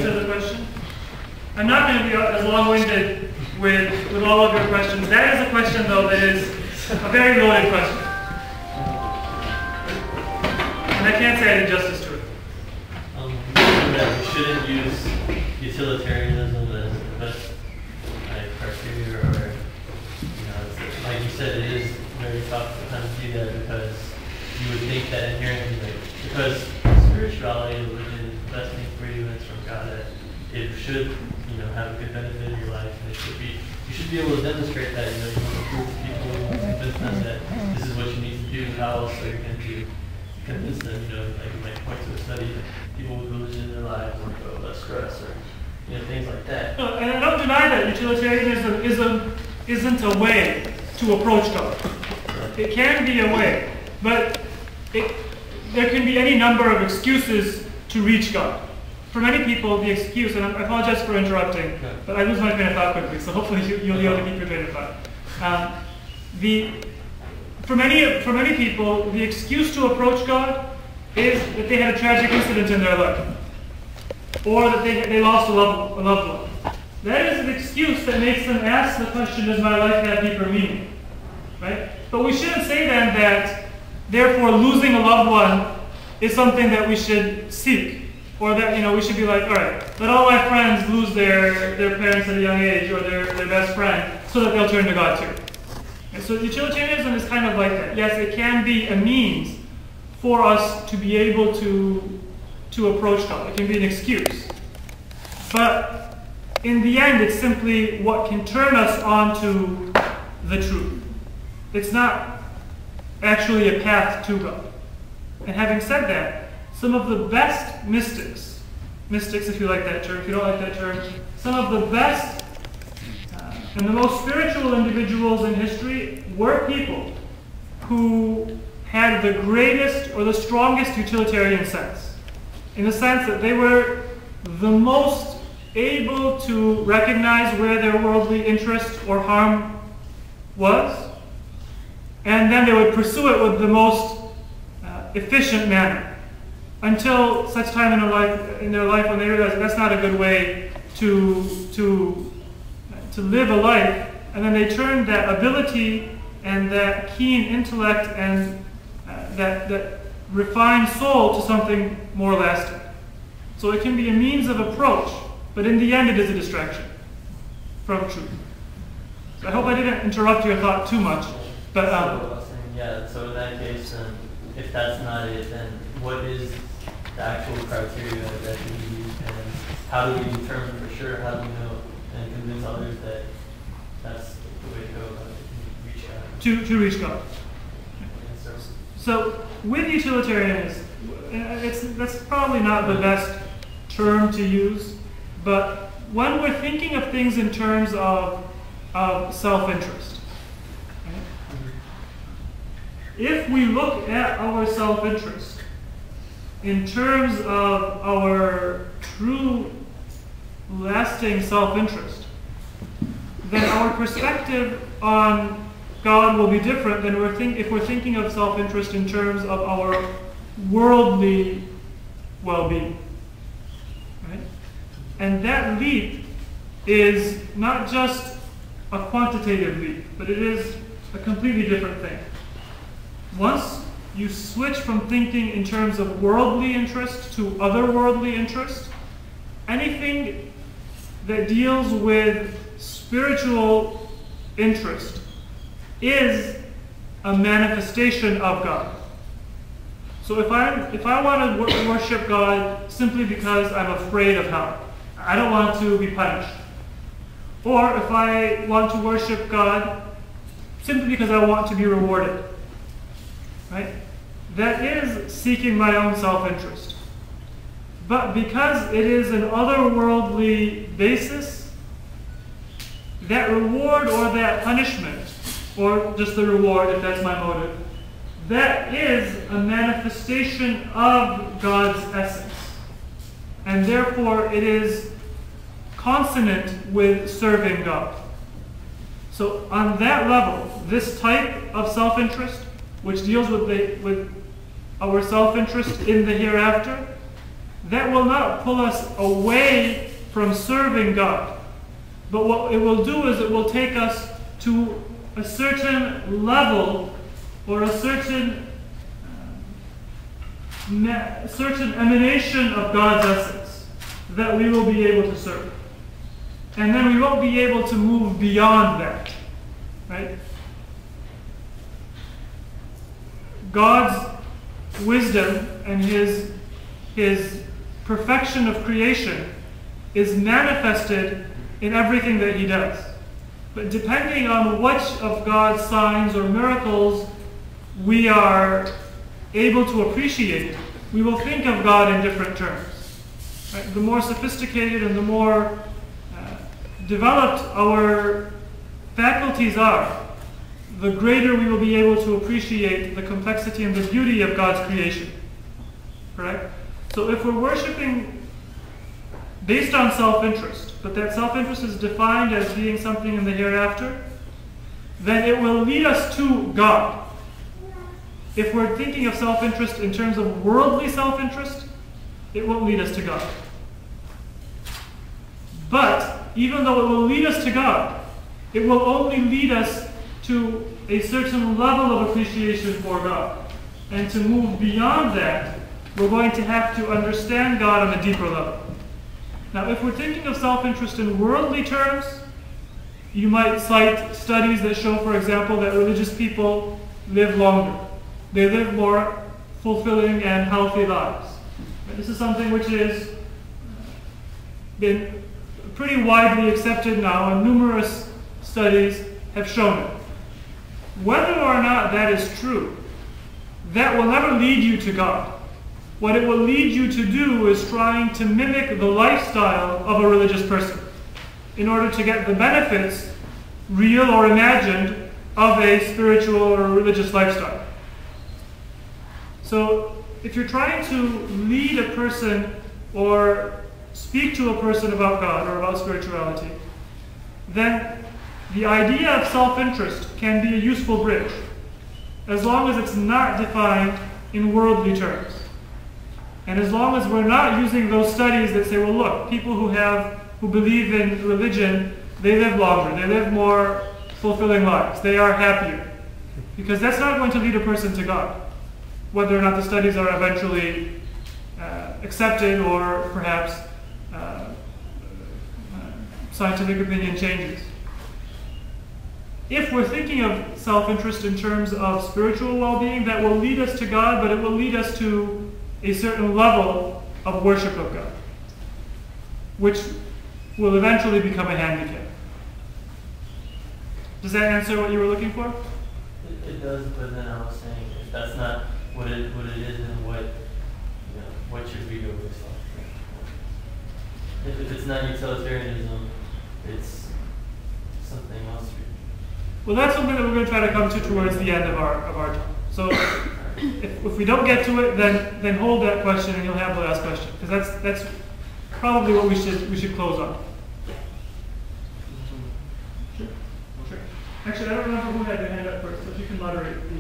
answer the question? I'm not going to be as long-winded with all of your questions. That is a question, though, that is a very loaded question. And I can't say I did justice to it. That we shouldn't use utilitarianism as the best criteria, or, like you said, it is very tough to kind of do that because you would think that inherently, because spirituality and religion is the best thing for you and it's from God, that it should, have a good benefit in your life, and you should be able to demonstrate that. You want to prove to people, convince them that this is what you need to do. How else are you going to convince them? Like you might point to a study that people with religion in their lives will go less stress, or things like that. No, and I don't deny that utilitarianism isn't a way to approach God. It can be a way, but there can be any number of excuses to reach God. For many people, the excuse, and I apologize for interrupting, but I lose my train of thought quickly, so hopefully you'll be able to keep your train of thought. For many people, the excuse to approach God is that they had a tragic incident in their life, or that they lost a loved one. That is an excuse that makes them ask the question, does my life have deeper meaning? Right? But we shouldn't say then that, therefore, losing a loved one is something that we should seek. Or that, we should be like, all right, let all my friends lose their parents at a young age, or their best friend, so that they'll turn to God too. And so utilitarianism is kind of like that. Yes, it can be a means for us to be able to approach God. It can be an excuse. But in the end, it's simply what can turn us onto the truth. It's not actually a path to God. And having said that, some of the best mystics if you like that term, if you don't like that term, some of the best and the most spiritual individuals in history were people who had the greatest or the strongest utilitarian sense. In the sense that they were the most able to recognize where their worldly interest or harm was, and then they would pursue it with the most efficient manner, until such time in their life when they realize that's not a good way to live a life, and then they turn that ability and that keen intellect and that refined soul to something more lasting. So it can be a means of approach, but in the end it is a distraction from truth. So I hope I didn't interrupt your thought too much, but so in that case, if that's not it, then what is the actual criteria that we use, and how do we determine for sure, how do we know and convince others that that's the way to go about it, reach God? To reach God. So with utilitarianism, that's probably not the best term to use, but when we're thinking of things in terms of self-interest, if we look at our self-interest in terms of our true, lasting self-interest, then our perspective on God will be different than if we're thinking of self-interest in terms of our worldly well-being. Right? And that leap is not just a quantitative leap, but it is a completely different thing. Once you switch from thinking in terms of worldly interest to otherworldly interest, anything that deals with spiritual interest is a manifestation of God. So if I want to worship God simply because I'm afraid of hell, I don't want to be punished. Or if I want to worship God simply because I want to be rewarded, right? That is seeking my own self-interest. But because it is an otherworldly basis, that reward or that punishment, or just the reward if that's my motive, that is a manifestation of God's essence. And therefore it is consonant with serving God. So on that level, this type of self-interest, which deals with our self-interest in the hereafter, that will not pull us away from serving God. But what it will do is it will take us to a certain level or a certain emanation of God's essence that we will be able to serve. And then we won't be able to move beyond that. Right? God's wisdom and his perfection of creation is manifested in everything that he does. But depending on which of God's signs or miracles we are able to appreciate, we will think of God in different terms. Right? The more sophisticated and the more developed our faculties are, the greater we will be able to appreciate the complexity and the beauty of God's creation. Correct? So if we're worshiping based on self-interest, but that self-interest is defined as being something in the hereafter, then it will lead us to God. If we're thinking of self-interest in terms of worldly self-interest, it won't lead us to God. But even though it will lead us to God, it will only lead us to a certain level of appreciation for God. And to move beyond that, we're going to have to understand God on a deeper level. Now, if we're thinking of self-interest in worldly terms, you might cite studies that show, for example, that religious people live longer. They live more fulfilling and healthy lives. This is something which has been pretty widely accepted now, and numerous studies have shown it. Whether or not that is true, that will never lead you to God. What it will lead you to do is trying to mimic the lifestyle of a religious person in order to get the benefits, real or imagined, of a spiritual or religious lifestyle. So if you're trying to lead a person or speak to a person about God or about spirituality, then the idea of self-interest can be a useful bridge, as long as it's not defined in worldly terms. And as long as we're not using those studies that say, well, look, people who believe in religion, they live longer, they live more fulfilling lives, they are happier. Because that's not going to lead a person to God, whether or not the studies are eventually accepted or perhaps scientific opinion changes. If we're thinking of self-interest in terms of spiritual well-being, that will lead us to God, but it will lead us to a certain level of worship of God, which will eventually become a handicap. Does that answer what you were looking for? It does, but then I was saying if that's not what it is, then what should we go with? If it's not utilitarianism, it's something else. Well, that's something that we're going to try to come to towards the end of our talk. So if we don't get to it, then hold that question and you'll have the last question, because that's probably what we should close on. Sure. Actually, I don't remember who had their hand up first, so if you can moderate the